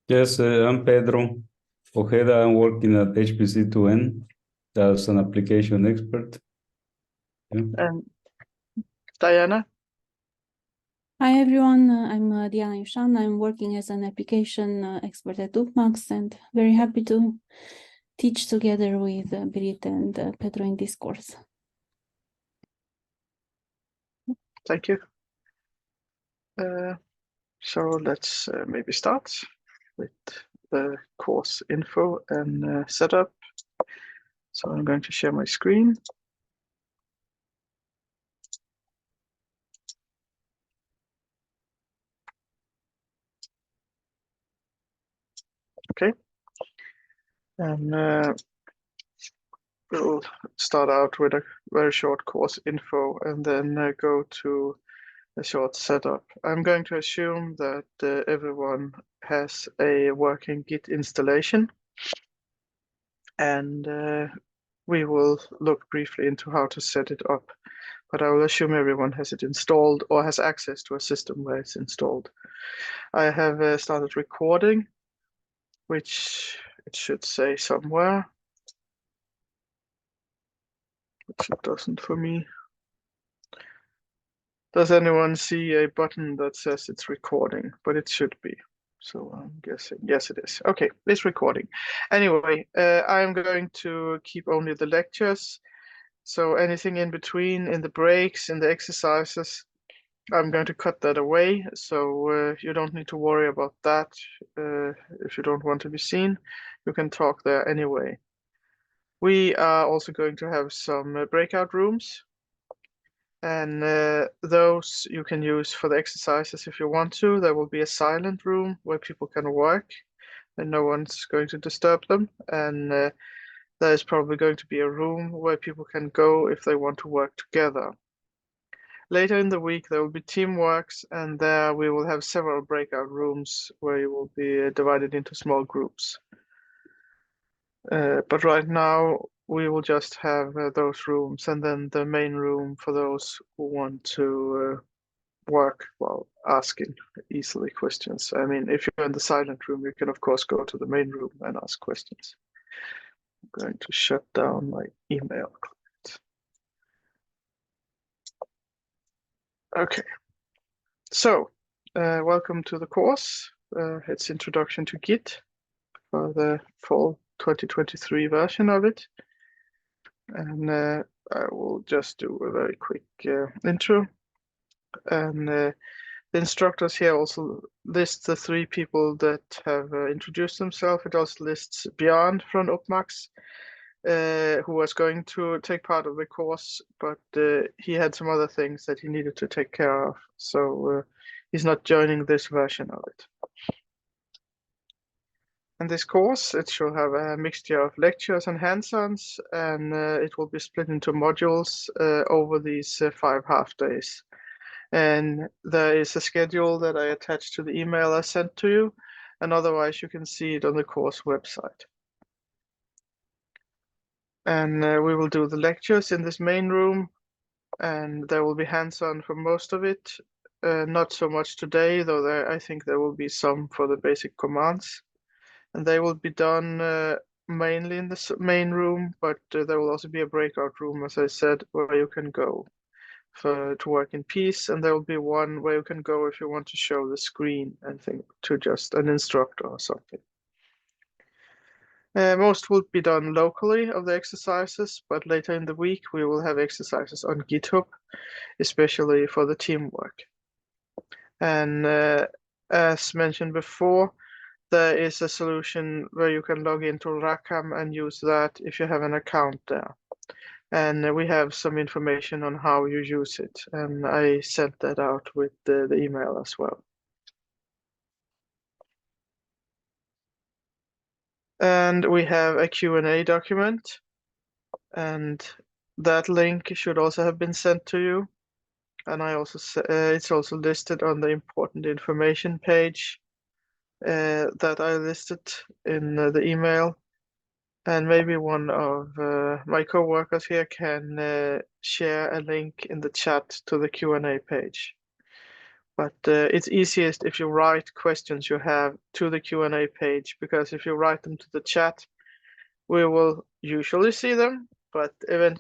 Yes, I'm Pedro Ojeda. I'm working at HPC2N as an application expert. Yeah. And Diana? Hi everyone, I'm Diana Yushan. I'm working as an application expert at UPPMAX and very happy to teach together with Birgitte and Pedro in this course. Thank you. So let's maybe start with the course info and setup. So I'm going to share my screen. Okay. And we'll start out with a very short course info and then go to a short setup. I'm going to assume that everyone has a working Git installation, and we will look briefly into how to set it up, but I will assume everyone has it installed or has access to a system where it's installed. I have started recording, which it should say somewhere, which it doesn't for me. Does anyone see a button that says it's recording? But it should be. So I'm guessing, yes, it is. Okay, it's recording. Anyway, I'm going to keep only the lectures. So anything in between, in the breaks, in the exercises, I'm going to cut that away. So you don't need to worry about that. If you don't want to be seen, you can talk there anyway. We are also going to have some breakout rooms. And those you can use for the exercises if you want to. There will be a silent room where people can work and no one's going to disturb them. And there is probably going to be a room where people can go if they want to work together. Later in the week, there will be teamworks, and there we will have several breakout rooms where you will be divided into small groups. But right now, we will just have those rooms and then the main room for those who want to work while asking easily questions. I mean, if you're in the silent room, you can of course go to the main room and ask questions. I'm going to shut down my email client. Okay, so welcome to the course. It's Introduction to Git for the fall 2023 version of it. And I will just do a very quick intro. And the instructors here also list the 3 people that have introduced themselves. It also lists Björn from UPPMAX, who was going to take part of the course, but he had some other things that he needed to take care of. So he's not joining this version of it. And this course, it shall have a mixture of lectures and hands-ons, and it will be split into modules over these 5 half days. And there is a schedule that I attached to the email I sent to you, and otherwise you can see it on the course website. And we will do the lectures in this main room, and there will be hands-on for most of it. Not so much today, though I think there will be some for the basic commands. And they will be done mainly in the main room, but there will also be a breakout room, as I said, where you can go to work in peace, and there will be one where you can go if you want to show the screen and think to just an instructor or something. Most will be done locally of the exercises, but later in the week we will have exercises on GitHub, especially for the teamwork. And as mentioned before, there is a solution where you can log into Rackham and use that if you have an account there. And we have some information on how you use it, and I sent that out with the email as well. And we have a Q&A document, and that link should also have been sent to you. And I also it's also listed on the important information page that I listed in the email. And maybe one of my co-workers here can share a link in the chat to the Q&A page. But it's easiest if you write questions you have to the Q&A page, because if you write them to the chat, we will usually see them, but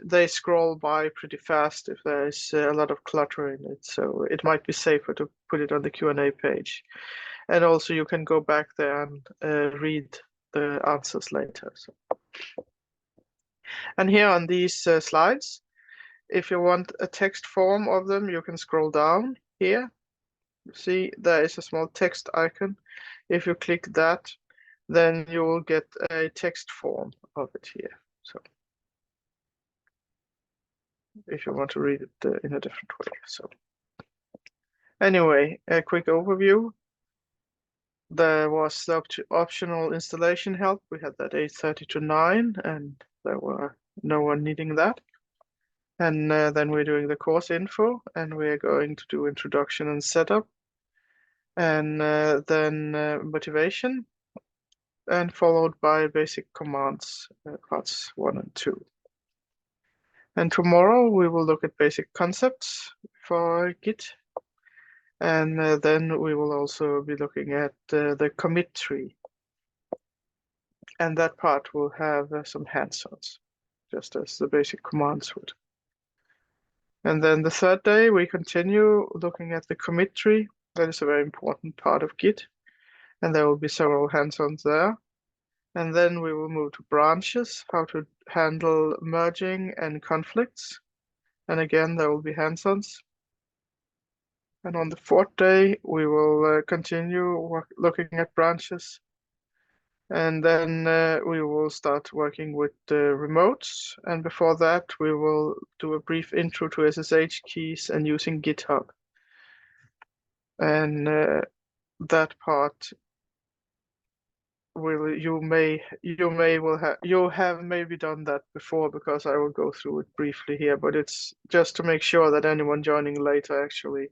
they scroll by pretty fast if there is a lot of clutter in it. So it might be safer to put it on the Q&A page. And also you can go back there and read the answers later. So. And here on these slides, if you want a text form of them, you can scroll down here. See, there is a small text icon. If you click that, then you will get a text form of it here. So if you want to read it in a different way. So anyway, a quick overview. There was the optional installation help. We had that 8:30 to 9, and there were no one needing that. And then we're doing the course info, and we're going to do introduction and setup, and then motivation, and followed by basic commands, parts 1 and 2. And tomorrow we will look at basic concepts for Git. And then we will also be looking at the commit tree. And that part will have some hands-ons, just as the basic commands would. And then the third day, we continue looking at the commit tree. That is a very important part of Git. And there will be several hands-ons there. And then we will move to branches, how to handle merging and conflicts. And again, there will be hands-ons. And on the fourth day, we will continue looking at branches. And then we will start working with remotes. And before that, we will do a brief intro to SSH keys and using GitHub. And that part you have maybe done that before, because I will go through it briefly here, but it's just to make sure that anyone joining later actually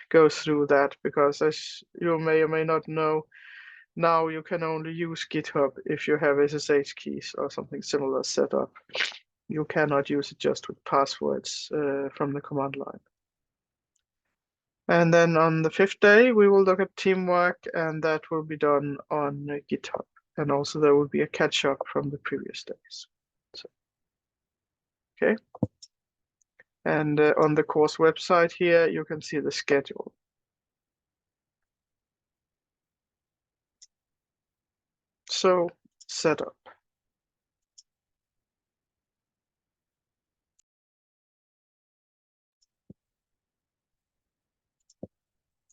goes through that, because as you may or may not know, now you can only use GitHub if you have SSH keys or something similar set up. You cannot use it just with passwords from the command line. And then on the fifth day, we will look at teamwork, and that will be done on GitHub. And also there will be a catch-up from the previous days. So, okay. And on the course website here, you can see the schedule. So, setup.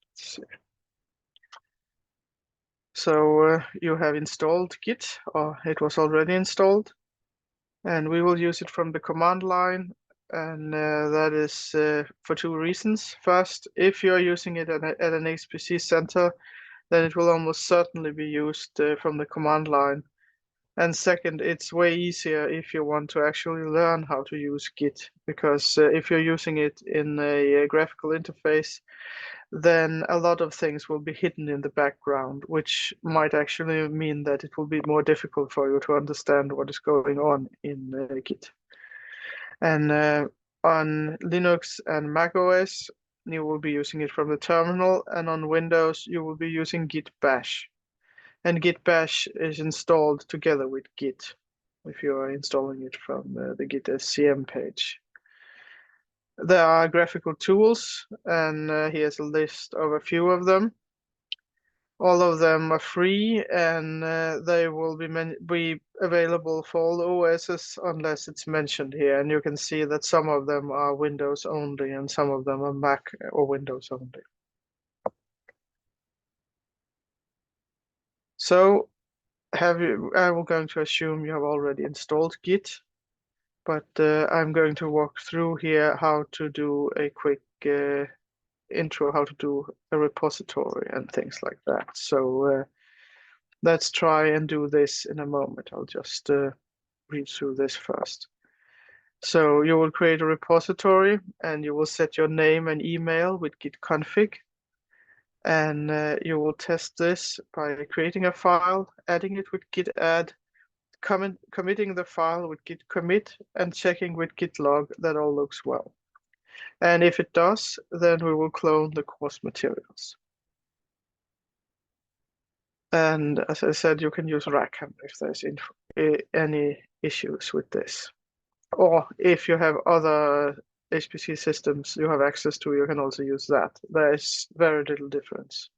Let's see. So you have installed Git, or it was already installed, and we will use it from the command line, and that is for two reasons. First, if you are using it at an HPC center, then it will almost certainly be used from the command line. And second, it's way easier if you want to actually learn how to use Git, because if you're using it in a graphical interface, then a lot of things will be hidden in the background, which might actually mean that it will be more difficult for you to understand what is going on in Git. And on Linux and Mac OS, you will be using it from the terminal, and on Windows, you will be using Git Bash. And Git Bash is installed together with Git if you are installing it from the Git SCM page. There are graphical tools, and here's a list of a few of them. All of them are free, and they will be available for all OSs unless it's mentioned here. And you can see that some of them are Windows only, and some of them are Mac or Windows only. So I'm going to assume you have already installed Git, but I'm going to walk through here how to do a quick intro, how to do a repository and things like that. So let's try and do this in a moment. I'll just read through this first. So you will create a repository, and you will set your name and email with git config. And you will test this by creating a file, adding it with git add, committing the file with git commit, and checking with git log that all looks well. And if it does, then we will clone the course materials. And as I said, you can use Rackham if there's any issues with this. Or if you have other HPC systems you have access to, you can also use that. There is very little difference.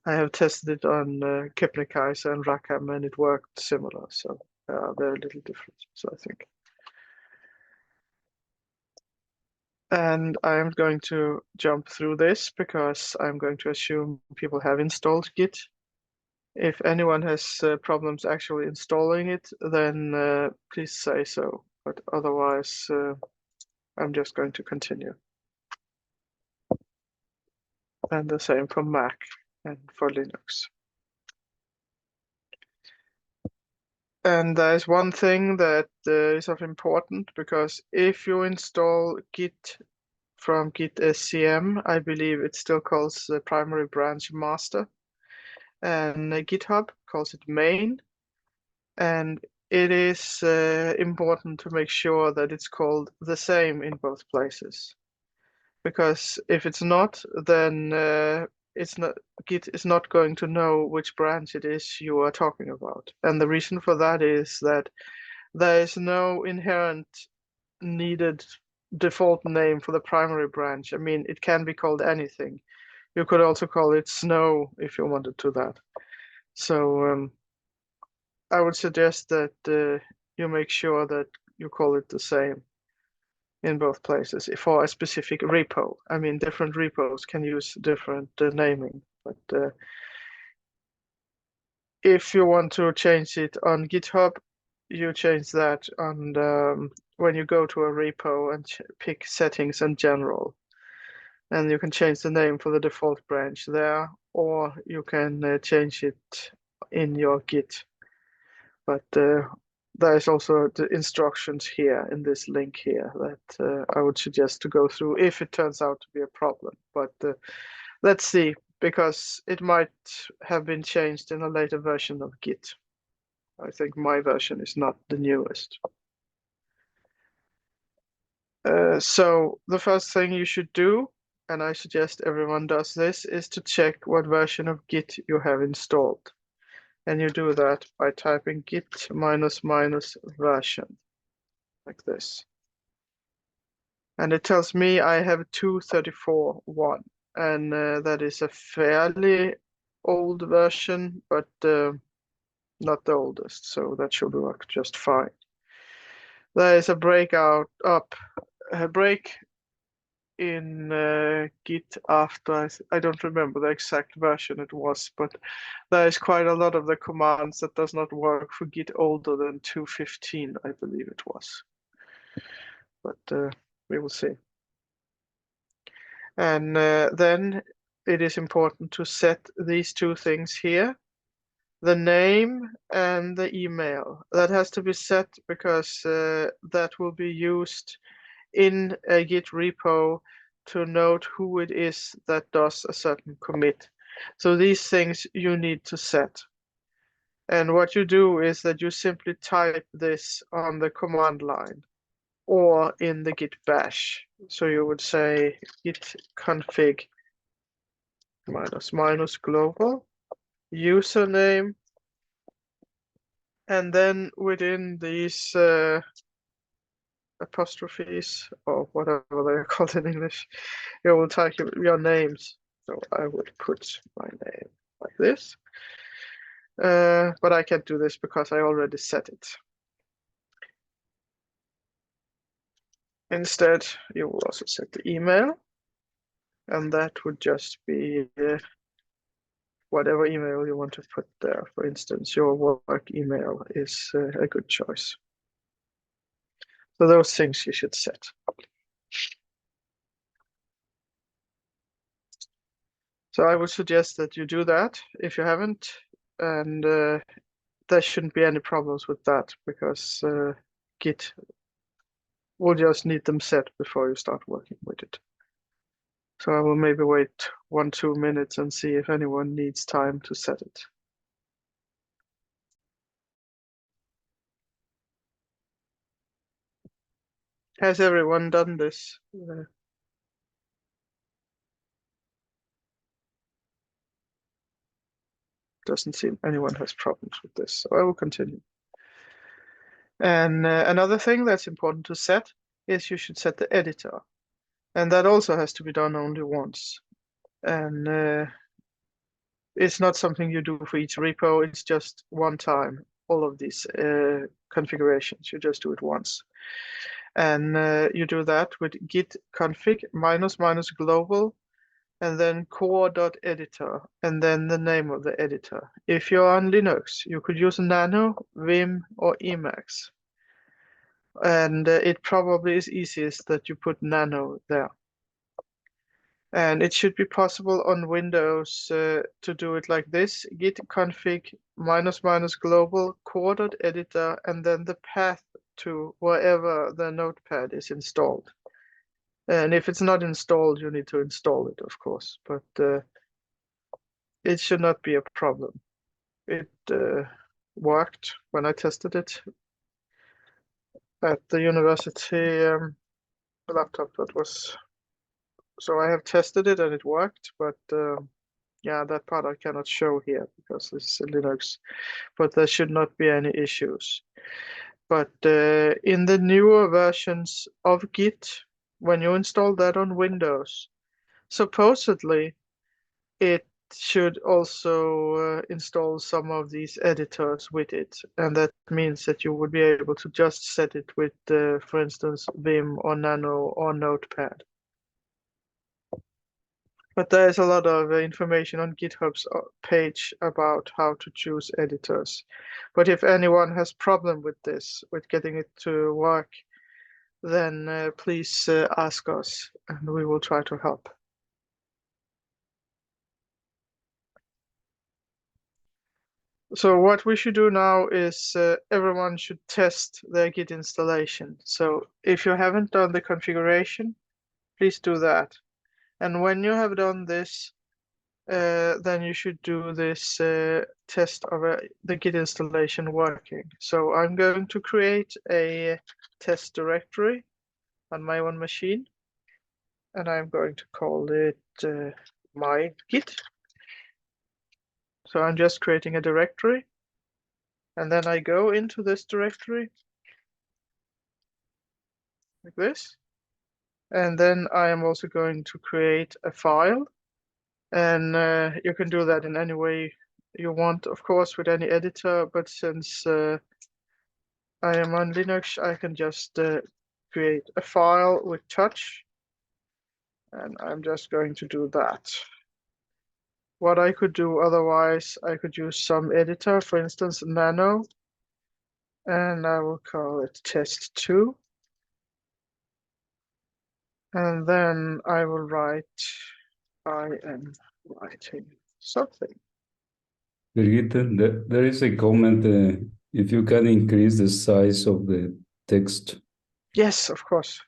I have tested it on Kepler-Kaiser and Rackham, and it worked similar. So very little difference, I think. And I'm going to jump through this because I'm going to assume people have installed Git. If anyone has problems actually installing it, then please say so. But otherwise, I'm just going to continue. And the same for Mac and for Linux. And there's one thing that is of important, because if you install Git from Git SCM, I believe it still calls the primary branch master, and GitHub calls it main. And it is important to make sure that it's called the same in both places, because if it's not, then Git is not going to know which branch it is you are talking about. And the reason for that is that there is no inherent needed default name for the primary branch. I mean, it can be called anything. You could also call it snow if you wanted to that. So I would suggest that you make sure that you call it the same in both places for a specific repo. I mean, different repos can use different naming, but if you want to change it on GitHub, you change that on when you go to a repo and pick settings and general. And you can change the name for the default branch there, or you can change it in your Git. But there's also the instructions here in this link here that I would suggest to go through if it turns out to be a problem. But let's see, because it might have been changed in a later version of Git. I think my version is not the newest. So the first thing you should do, and I suggest everyone does this, is to check what version of Git you have installed. And you do that by typing git ---- version, like this. And it tells me I have 2.34.1, and that is a fairly old version, but not the oldest, so that should work just fine. There is a break in Git after, I don't remember the exact version it was, but there is quite a lot of the commands that does not work for Git older than 2.15, I believe it was. But we will see. And then it is important to set these two things here, the name and the email. That has to be set because that will be used in a Git repo to note who it is that does a certain commit. So these things you need to set. And what you do is that you simply type this on the command line or in the Git bash. So you would say git config ---- global username, and then within these apostrophes or whatever they are called in English, you will type your names. So I would put my name like this, but I can't do this because I already set it. Instead, you will also set the email, and that would just be whatever email you want to put there. For instance, your work email is a good choice. So those things you should set. So I would suggest that you do that if you haven't, and there shouldn't be any problems with that because Git will just need them set before you start working with it. So I will maybe wait 1-2 minutes and see if anyone needs time to set it. Has everyone done this? doesn't seem anyone has problems with this, so I will continue. And another thing that's important to set is you should set the editor. And that also has to be done only once. And it's not something you do for each repo, it's just one time, all of these configurations, you just do it once. And you do that with git config -- global, and then core.editor, and then the name of the editor. If you're on Linux, you could use Nano, Vim, or Emacs. And it probably is easiest that you put Nano there. And it should be possible on Windows to do it like this: git config -- global core.editor, and then the path to wherever the notepad is installed. And if it's not installed, you need to install it, of course, but it should not be a problem. It worked when I tested it at the university laptop. That was, so I have tested it and it worked, but yeah, that part I cannot show here because this is Linux, but there should not be any issues. But in the newer versions of Git, when you install that on Windows, supposedly it should also install some of these editors with it. And that means that you would be able to just set it with, for instance, Vim or Nano or Notepad. But there's a lot of information on GitHub's page about how to choose editors. But if anyone has problem with this, with getting it to work, then please ask us and we will try to help. So what we should do now is everyone should test their Git installation. So if you haven't done the configuration, please do that. And when you have done this, then you should do this test of the Git installation working. So I'm going to create a test directory on my own machine, and I'm going to call it my Git. So I'm just creating a directory, and then I go into this directory like this. And then I am also going to create a file, and you can do that in any way you want, of course, with any editor, but since I am on Linux, I can just create a file with touch, and I'm just going to do that. What I could do otherwise, I could use some editor, for instance, Nano, and I will call it test2. And then I will write, I am writing something. Birgitte, there is a comment, if you can increase the size of the text. Yes, of course.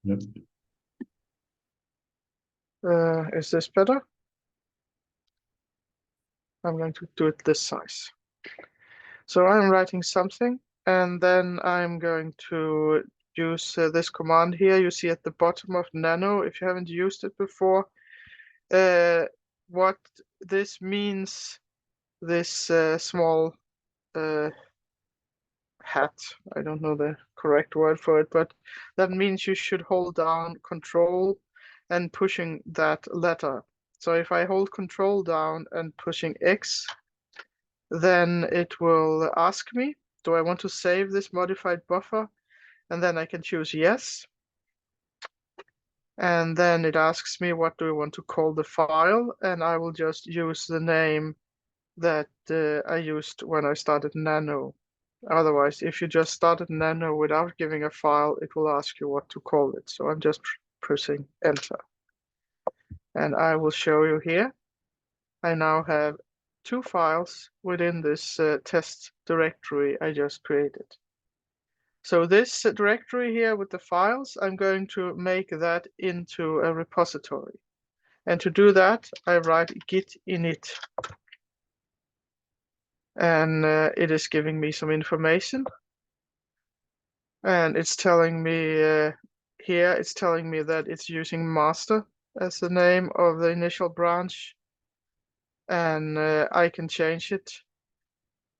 Yep. Is this better? I'm going to do it this size. So I'm writing something, and then I'm going to use this command here. You see at the bottom of Nano, if you haven't used it before, what this means, this small hat, I don't know the correct word for it, but that means you should hold down Control and pushing that letter. So if I hold Control down and pushing X, then it will ask me, do I want to save this modified buffer? And then I can choose yes. And then it asks me, what do I want to call the file? And I will just use the name that I used when I started Nano. Otherwise, if you just started Nano without giving a file, it will ask you what to call it. So I'm just pressing enter. And I will show you here. I now have 2 files within this test directory I just created. So this directory here with the files, I'm going to make that into a repository. And to do that, I write git init. And it is giving me some information. And it's telling me here, it's telling me that it's using master as the name of the initial branch. and I can change it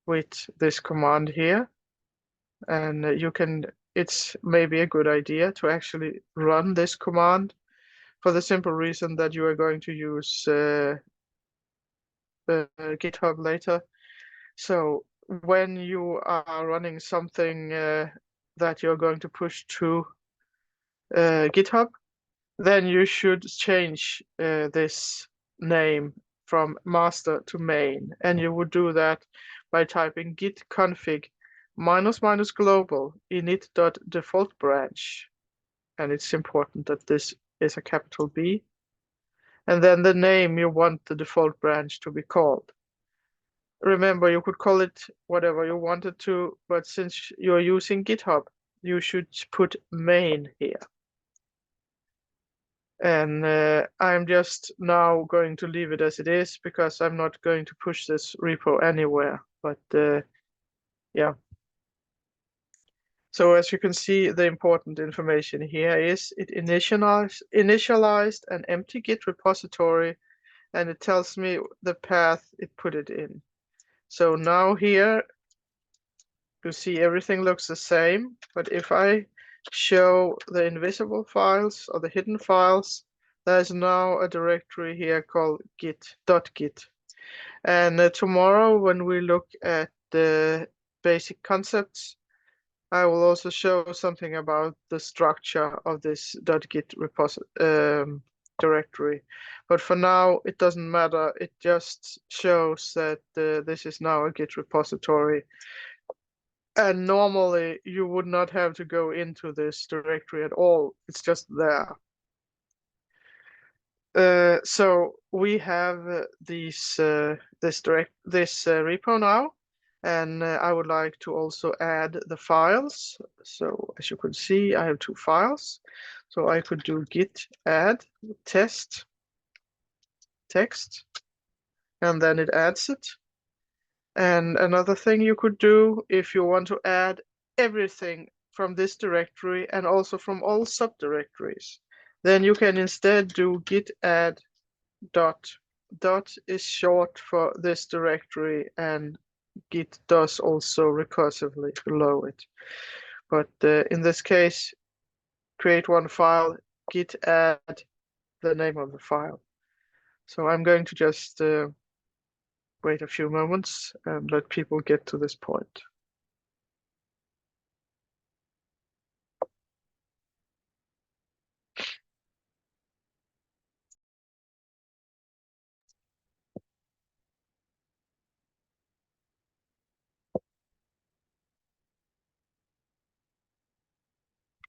with this command here. And it's maybe a good idea to actually run this command for the simple reason that you are going to use GitHub later. So when you are running something that you're going to push to GitHub, then you should change this name from master to main. And you would do that by typing git config -- global init.default branch. And it's important that this is a capital B. And then the name you want the default branch to be called. Remember, you could call it whatever you wanted to, but since you're using GitHub, you should put main here. And I'm just now going to leave it as it is because I'm not going to push this repo anywhere. But yeah. So as you can see, the important information here is it initialized an empty Git repository, and it tells me the path it put it in. So now here, you see everything looks the same, but if I show the invisible files or the hidden files, there's now a directory here called git.git. And tomorrow, when we look at the basic concepts, I will also show something about the structure of this .git directory. But for now, it doesn't matter. It just shows that this is now a Git repository. And normally, you would not have to go into this directory at all. It's just there. So we have this repo now, and I would like to also add the files. So as you can see, I have 2 files. So I could do git add test text, and then it adds it. And another thing you could do if you want to add everything from this directory and also from all subdirectories, then you can instead do git add dot. Dot is short for this directory, and git does also recursively below it. But in this case, create one file, git add the name of the file. So I'm going to just wait a few moments and let people get to this point.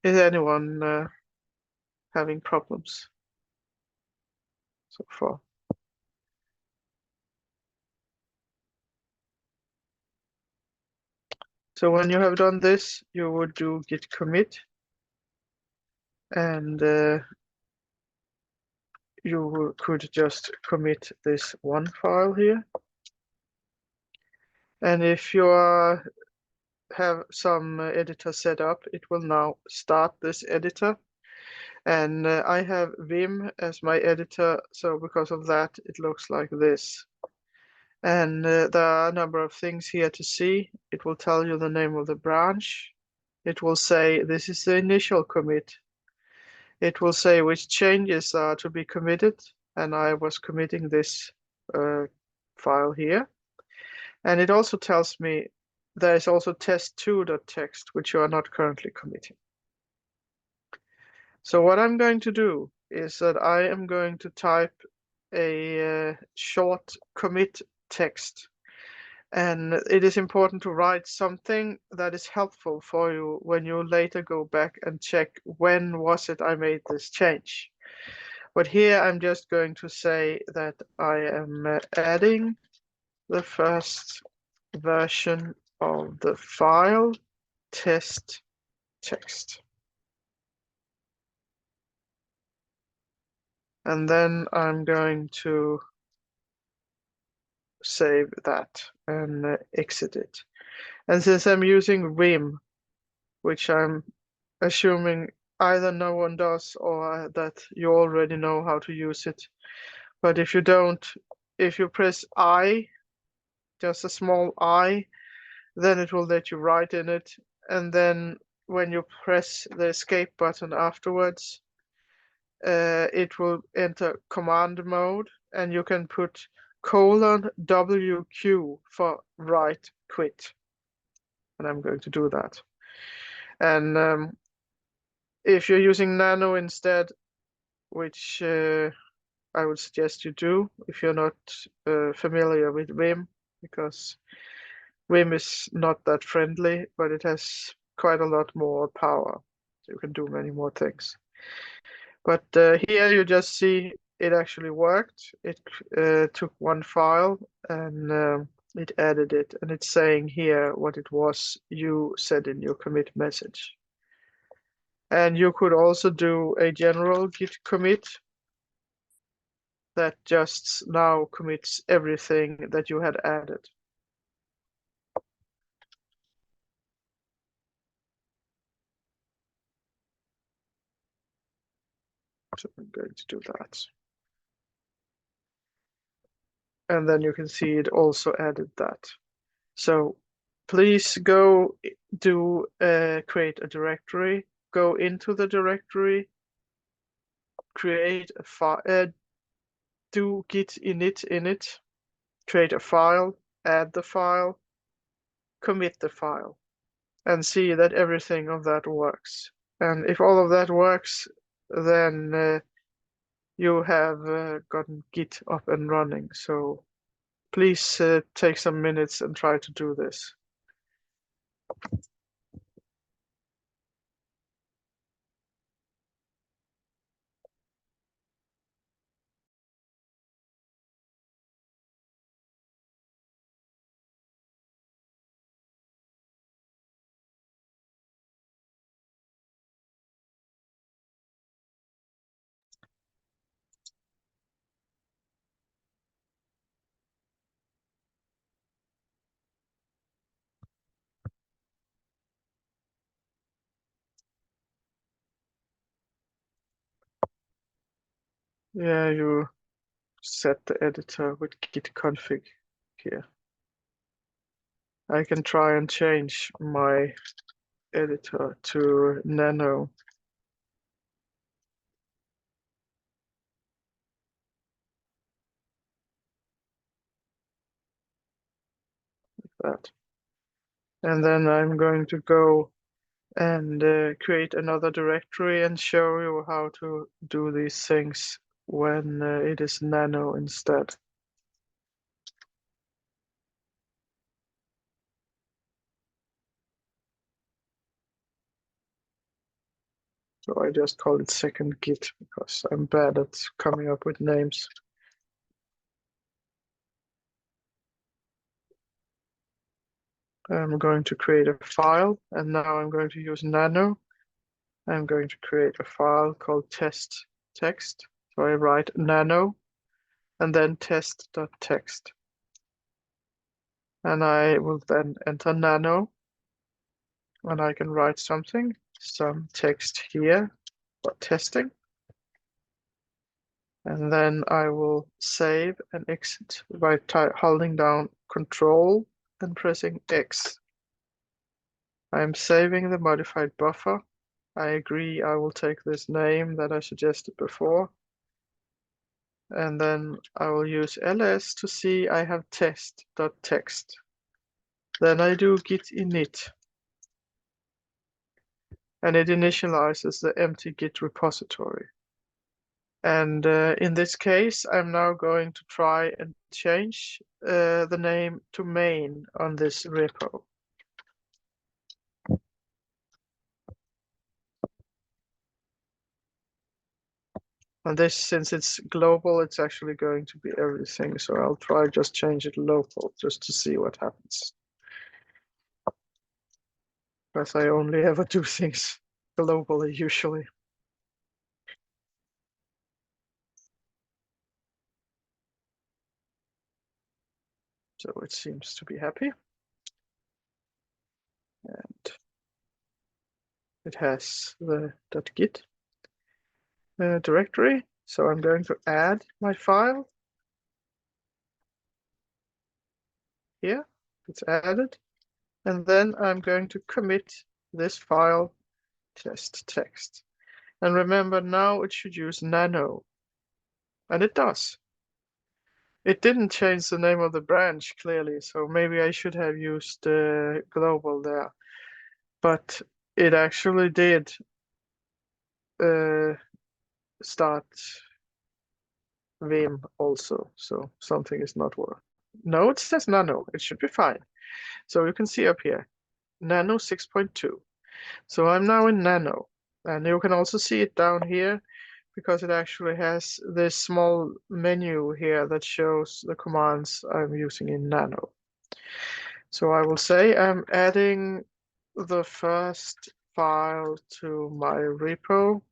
Is anyone having problems so far? So when you have done this, you would do git commit, and you could just commit this one file here. And if you have some editor set up, it will now start this editor. And I have Vim as my editor, so because of that, it looks like this. And there are a number of things here to see. It will tell you the name of the branch. It will say this is the initial commit. It will say which changes are to be committed, and I was committing this file here. And it also tells me there is also test2.txt, which you are not currently committing. So what I'm going to do is that I am going to type a short commit text. And it is important to write something that is helpful for you when you later go back and check when was it I made this change. But here I'm just going to say that I am adding the first version of the file test text. And then I'm going to save that and exit it. And since I'm using Vim, which I'm assuming either no one does or that you already know how to use it, but if you don't, if you press I, just a small I, then it will let you write in it. And then when you press the escape button afterwards, it will enter command mode, and you can put :WQ for write quit. And I'm going to do that. And if you're using Nano instead, which I would suggest you do if you're not familiar with Vim, because Vim is not that friendly, but it has quite a lot more power. So you can do many more things. But here you just see it actually worked. It took one file and it added it, and it's saying here what it was you said in your commit message. And you could also do a general git commit that just now commits everything that you had added. So I'm going to do that. And then you can see it also added that. So please go do create a directory, go into the directory, create a file, do git init in it, create a file, add the file, commit the file, and see that everything of that works. And if all of that works, then you have gotten Git up and running. So please take some minutes and try to do this. Yeah, you set the editor with git config here. I can try and change my editor to Nano. Like that. And then I'm going to go and create another directory and show you how to do these things when it is Nano instead. So I just call it second git because I'm bad at coming up with names. I'm going to create a file, and now I'm going to use Nano. I'm going to create a file called test text. So I write Nano and then test.txt. And I will then enter Nano, and I can write something, some text here for testing. And then I will save and exit by holding down Control and pressing X. I'm saving the modified buffer. I agree I will take this name that I suggested before. And then I will use ls to see I have test.txt. Then I do git init. And it initializes the empty Git repository. And in this case, I'm now going to try and change the name to main on this repo. And this, since it's global, it's actually going to be everything. So I'll try just change it local just to see what happens. Because I only ever do things globally usually. So it seems to be happy. And it has the .git directory. So I'm going to add my file. here. It's added. And then I'm going to commit this file test text. And remember, now it should use nano. And it does. It didn't change the name of the branch clearly, so maybe I should have used global there. But it actually did start Vim also, so something is not working. No, it says nano. It should be fine. So you can see up here, nano 6.2. So I'm now in nano, and you can also see it down here because it actually has this small menu here that shows the commands I'm using in nano. So I will say I'm adding the first file to my repo.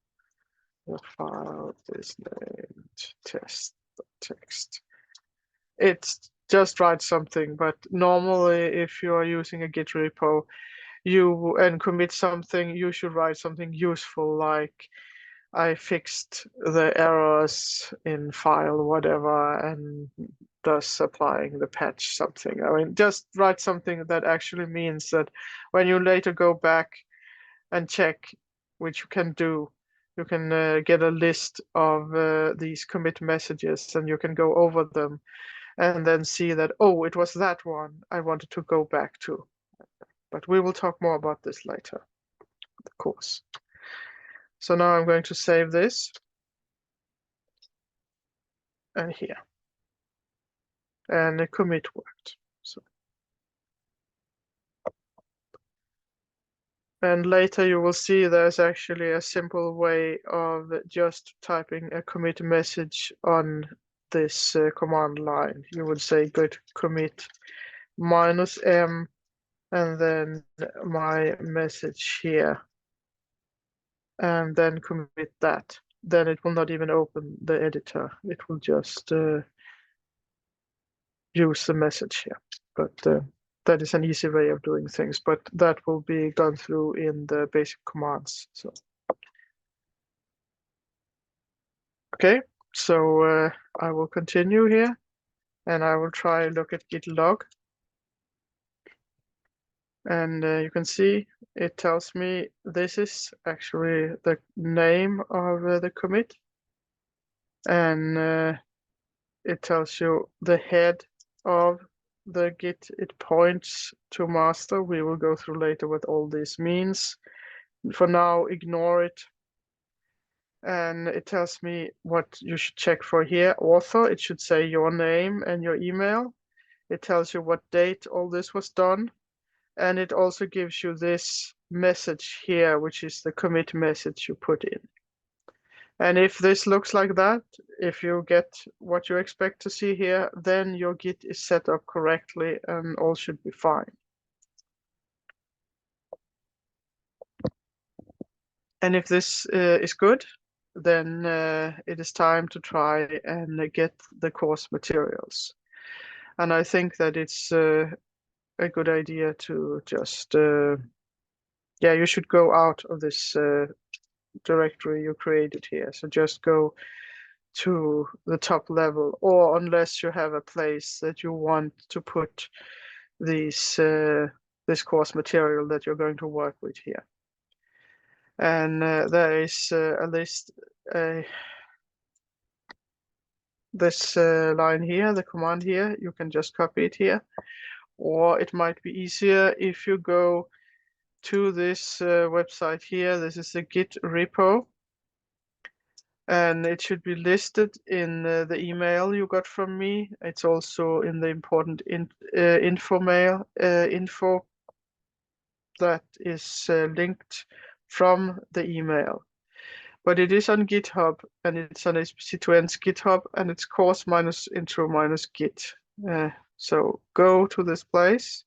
The file is named test text. It's just write something, but normally if you are using a Git repo, and commit something, you should write something useful like I fixed the errors in file whatever and thus applying the patch something. I mean, just write something that actually means that when you later go back and check, which you can do, you can get a list of these commit messages and you can go over them and then see that, oh, it was that one I wanted to go back to. But we will talk more about this later, of course. So now I'm going to save this and here. And the commit worked. So. And later you will see there's actually a simple way of just typing a commit message on this command line. You would say git commit -m and then my message here. And then commit that. Then it will not even open the editor. It will just use the message here. But that is an easy way of doing things, but that will be gone through in the basic commands. So, okay, so I will continue here and I will try and look at git log. And you can see it tells me this is actually the name of the commit. And it tells you the head of the Git. It points to master. We will go through later what all this means. For now, ignore it. And it tells me what you should check for here. Author, it should say your name and your email. It tells you what date all this was done. And it also gives you this message here, which is the commit message you put in. And if this looks like that, if you get what you expect to see here, then your Git is set up correctly and all should be fine. And if this is good, then it is time to try and get the course materials. And I think that it's a good idea to just, yeah, you should go out of this directory you created here. So just go to the top level, or unless you have a place that you want to put these this course material that you're going to work with here. And there is a list, this line here, the command here, you can just copy it here, or it might be easier if you go to this website here. This is the Git repo. And it should be listed in the email you got from me. It's also in the important info mail, info that is linked from the email. But it is on GitHub, and it's on HPC2N's GitHub, and it's course -intro -git. So go to this place.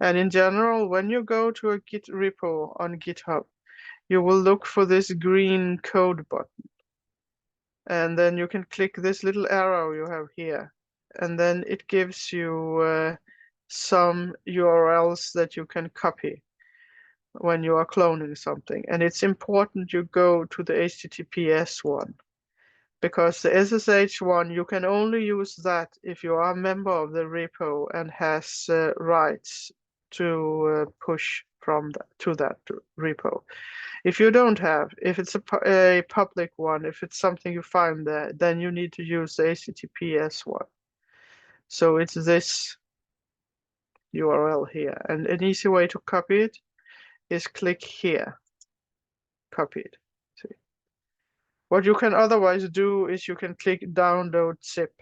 And in general, when you go to a Git repo on GitHub, you will look for this green code button. And then you can click this little arrow you have here. And then it gives you some URLs that you can copy when you are cloning something. And it's important you go to the HTTPS one, because the SSH one, you can only use that if you are a member of the repo and has rights to push from that to that repo. If you don't have, if it's a public one, if it's something you find there, then you need to use the HTTPS one. So it's this URL here, and an easy way to copy it is click here, copy it. See. What you can otherwise do is you can click download zip,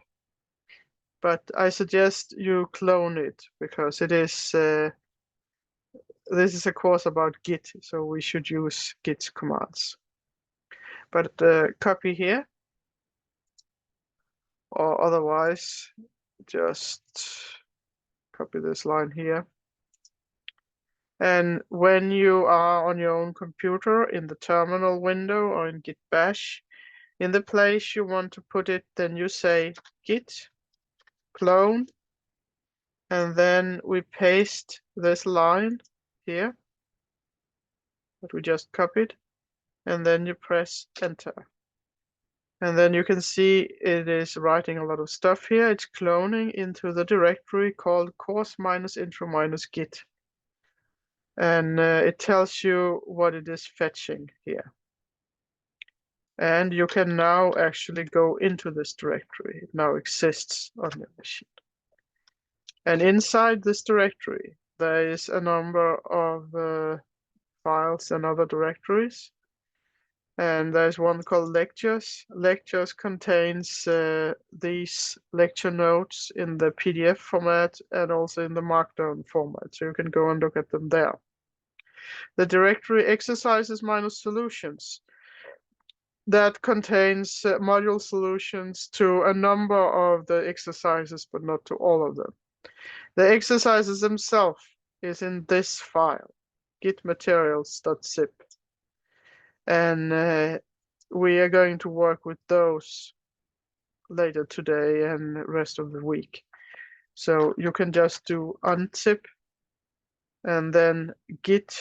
but I suggest you clone it because it is this is a course about Git, so we should use Git commands. But copy here, or otherwise just copy this line here. And when you are on your own computer in the terminal window or in Git bash, in the place you want to put it, then you say git clone, and then we paste this line here that we just copied, and then you press enter. And then you can see it is writing a lot of stuff here. It's cloning into the directory called course-intro-git. And it tells you what it is fetching here. And you can now actually go into this directory. It now exists on your machine. And inside this directory, there is a number of files and other directories. And there's one called lectures. Lectures contains these lecture notes in the PDF format and also in the Markdown format. So you can go and look at them there. The directory exercises minus solutions that contains module solutions to a number of the exercises, but not to all of them. The exercises themselves is in this file, gitmaterials.zip. And we are going to work with those later today and rest of the week. So you can just do unzip and then git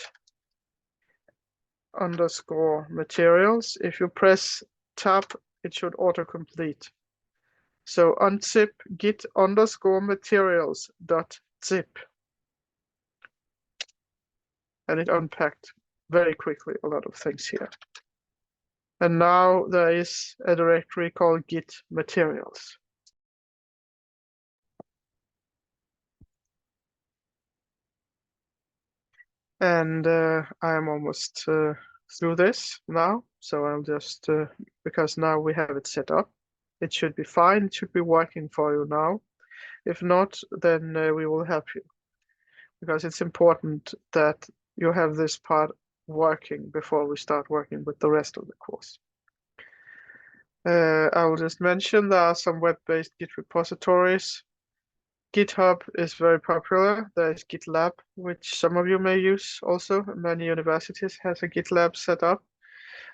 underscore materials. If you press tab, it should autocomplete. So unzip git underscore materials dot zip. And it unpacked very quickly a lot of things here. And now there is a directory called git materials. And I am almost through this now. So I'll just, because now we have it set up, it should be fine. It should be working for you now. If not, then we will help you. Because it's important that you have this part working before we start working with the rest of the course. I will just mention there are some web-based Git repositories. GitHub is very popular. There's GitLab, which some of you may use also. Many universities has a GitLab set up.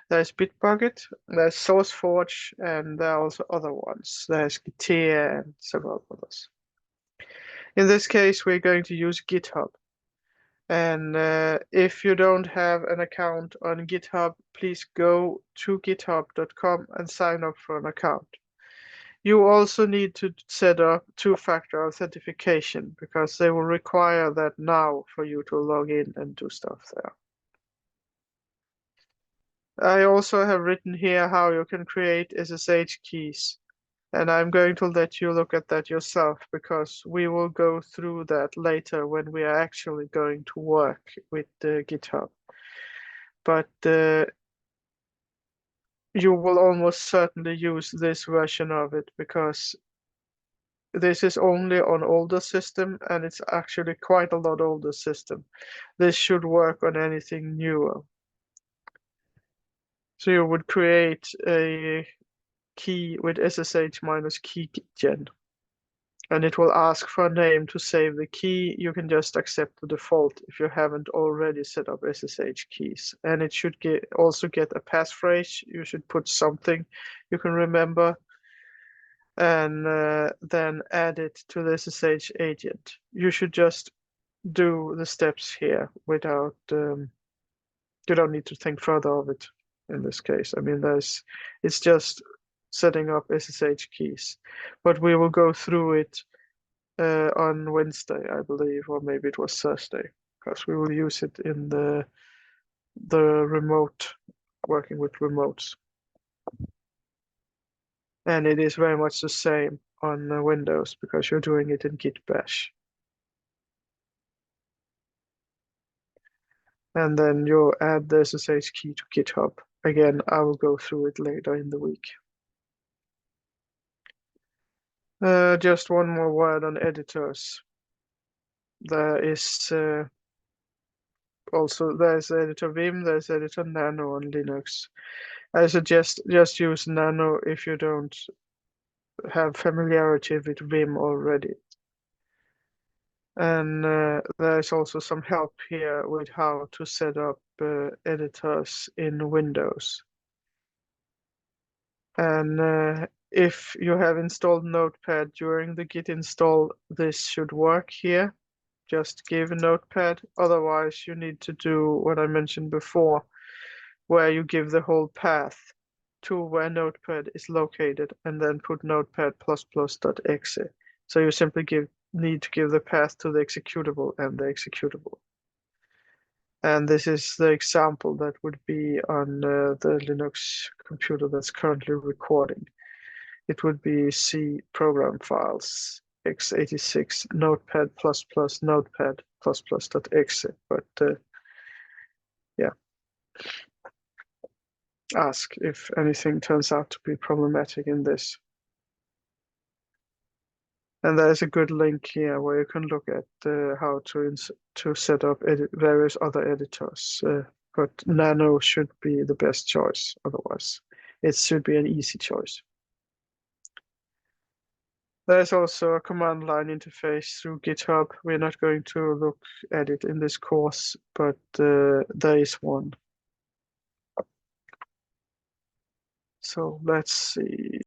There's Bitbucket, there's SourceForge, and there are also other ones. There's Gitea and several others. In this case, we're going to use GitHub. And if you don't have an account on GitHub, please go to github.com and sign up for an account. You also need to set up two-factor authentication because they will require that now for you to log in and do stuff there. I also have written here how you can create SSH keys. And I'm going to let you look at that yourself because we will go through that later when we are actually going to work with GitHub. But you will almost certainly use this version of it because this is only on older system and it's actually quite a lot older system. This should work on anything newer. So you would create a key with SSH minus keygen. And it will ask for a name to save the key. You can just accept the default if you haven't already set up SSH keys. And it should also get a passphrase. You should put something you can remember and then add it to the SSH agent. You should just do the steps here without, you don't need to think further of it in this case. I mean, it's just setting up SSH keys, but we will go through it on Wednesday, I believe, or maybe it was Thursday, because we will use it in the remote, working with remotes. And it is very much the same on Windows because you're doing it in Git Bash. And then you'll add the SSH key to GitHub. Again, I will go through it later in the week. Just one more word on editors. There is also there's editor Vim, there's editor Nano on Linux. I suggest just use Nano if you don't have familiarity with Vim already. And there's also some help here with how to set up editors in Windows. And if you have installed Notepad during the Git install, this should work here. Just give a Notepad. Otherwise, you need to do what I mentioned before, where you give the whole path to where Notepad is located and then put notepad++.exe. So you simply need to give the path to the executable and the executable. And this is the example that would be on the Linux computer that's currently recording. It would be C program files, x86 notepad++ notepad++.exe. But yeah, ask if anything turns out to be problematic in this. And there's a good link here where you can look at how to set up various other editors. But Nano should be the best choice. Otherwise, it should be an easy choice. There's also a command line interface through GitHub. We're not going to look at it in this course, but there is one. So let's see.